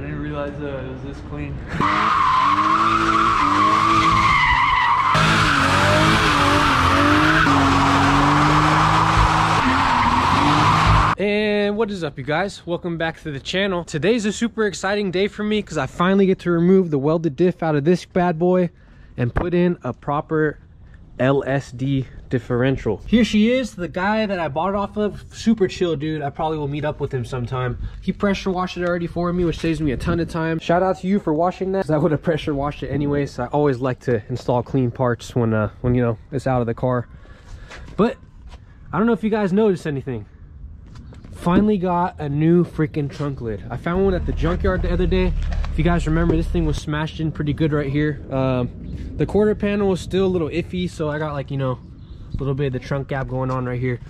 didn't realize it was this clean. And what is up, you guys? Welcome back to the channel. Today's a super exciting day for me because I finally get to remove the welded diff out of this bad boy and put in a proper LSD differential. Here she is, the guy that I bought it off of. Super chill dude. I probably will meet up with him sometime. He pressure washed it already for me, which saves me a ton of time. Shout out to you for washing that, because I would have pressure washed it anyway. So I always like to install clean parts when you know it's out of the car. But I don't know if you guys noticed anything. Finally got a new freaking trunk lid. I found one at the junkyard the other day. If you guys remember, this thing was smashed in pretty good right here. The quarter panel was still a little iffy, so I got, like, you know, a little bit of the trunk gap going on right here.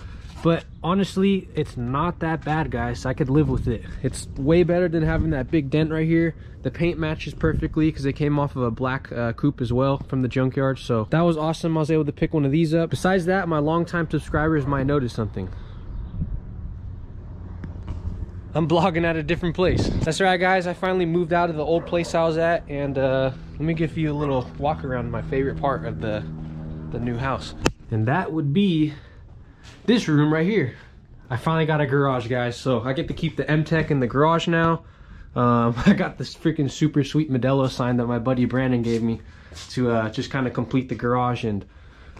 But honestly, it's not that bad, guys. I could live with it. It's way better than having that big dent right here. The paint matches perfectly because it came off of a black coupe as well from the junkyard. So that was awesome. I was able to pick one of these up. Besides that, my longtime subscribers might notice something. I'm vlogging at a different place. That's right, guys. I finally moved out of the old place I was at, and let me give you a little walk around my favorite part of the new house. And that would be this room right here. I finally got a garage, guys, so I get to keep the M-Tech in the garage now. I got this freaking super sweet Modelo sign that my buddy Brandon gave me to just kind of complete the garage. And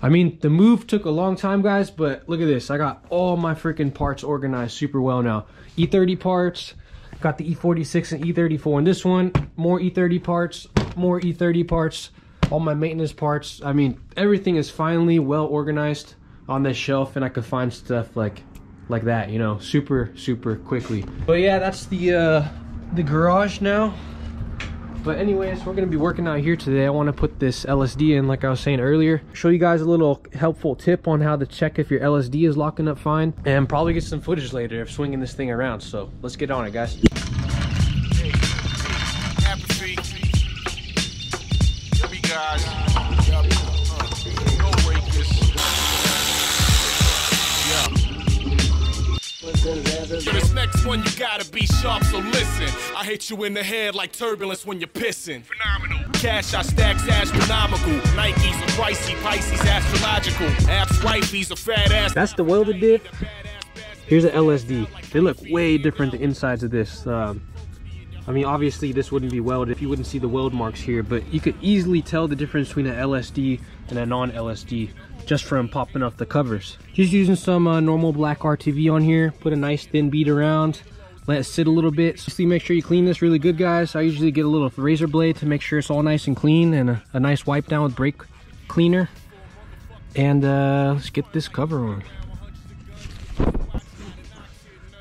I mean, the move took a long time, guys, but look at this. I got all my freaking parts organized super well now. E30 parts, got the E36 and E34 in this one, more E30 parts, more E30 parts, all my maintenance parts. I mean, everything is finally well organized on this shelf, and I could find stuff like that, you know, super quickly. But yeah, that's the garage now. But anyways, we're gonna be working out here today. I want to put this LSD in, like I was saying earlier. Show you guys a little helpful tip on how to check if your LSD is locking up fine, and probably get some footage later of swinging this thing around. So let's get on it, guys. For this next one, you gotta be sharp, so listen. I hit you in the head like turbulence when you're pissing. Phenomenal. Cash, I stacks astronomical. Nikes are pricey, Pisces astrological. Apps, wifey's a fat ass. That's the welded diff. Here's an LSD. They look way different, the insides of this. I mean, obviously this wouldn't be welded if you wouldn't see the weld marks here, but you could easily tell the difference between an LSD and a non-LSD just from popping off the covers. Just using some normal black RTV on here. Put a nice thin bead around, let it sit a little bit. So make sure you clean this really good, guys. I usually get a little razor blade to make sure it's all nice and clean, and a nice wipe down with brake cleaner. And let's get this cover on.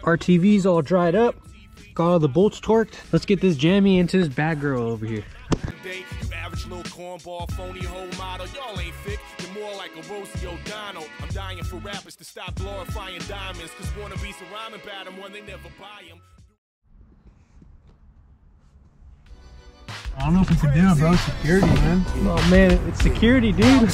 RTV's all dried up. Got all the bolts torqued. Let's get this jammy into this bad girl over here. Average little cornball, phony whole model. Y'all ain't thick, you're more like a Rosie O'Donnell. I'm dying for rappers to stop glorifying diamonds, cause wannabes are rhyming about them when they never buy them. I don't know if it's a deal, bro. Security, man. Oh man, it's security, dude.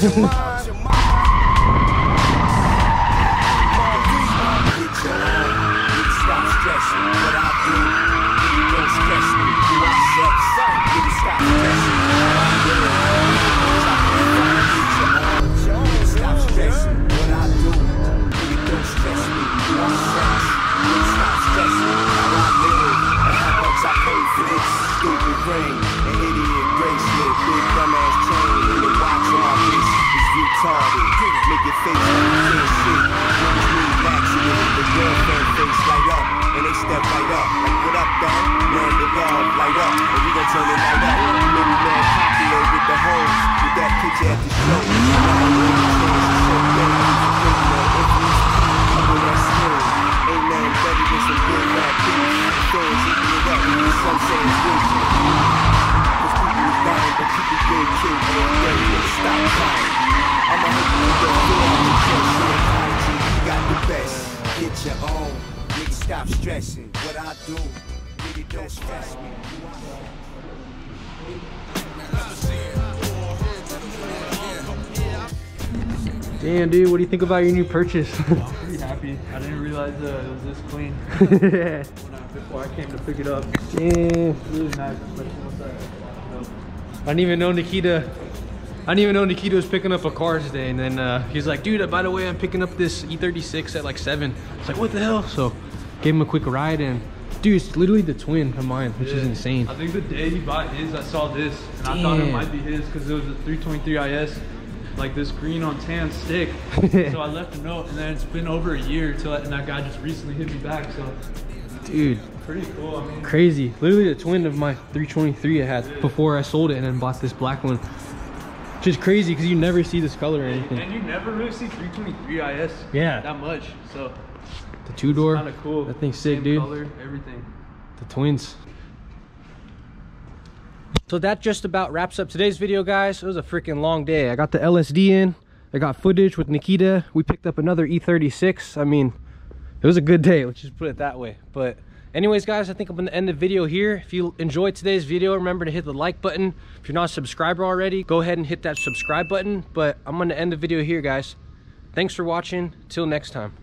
Stop stressing what I do. Really don't stress me. Damn, dude, what do you think about your new purchase? I'm pretty happy. I didn't realize it was this clean. before I came to pick it up. Damn. Really nice. I didn't even know Nikita was picking up a car today, and then he's like, dude, by the way, I'm picking up this E36 at like 7. It's like, what the hell? So gave him a quick ride, and dude, it's literally the twin of mine, which is insane. I think the day he bought his, I saw this, and I thought it might be his because it was a 323 IS, like this green on tan stick. So I left a note, and then it's been over a year and that guy just recently hit me back. So, dude, pretty cool. I mean, crazy. Literally the twin of my 323 I had before I sold it, and then bought this black one. Which is crazy because you never see this color or anything. And you never really see 323 IS that much. So the 2-door, kind of cool. That thing's sick, dude. Color, everything. The twins. So that just about wraps up today's video, guys. It was a freaking long day. I got the LSD in. I got footage with Nikita. We picked up another E36. I mean, it was a good day. Let's just put it that way. But anyways, guys, I think I'm going to end the video here. If you enjoyed today's video, remember to hit the like button. If you're not a subscriber already, go ahead and hit that subscribe button. But I'm going to end the video here, guys. Thanks for watching. Till next time.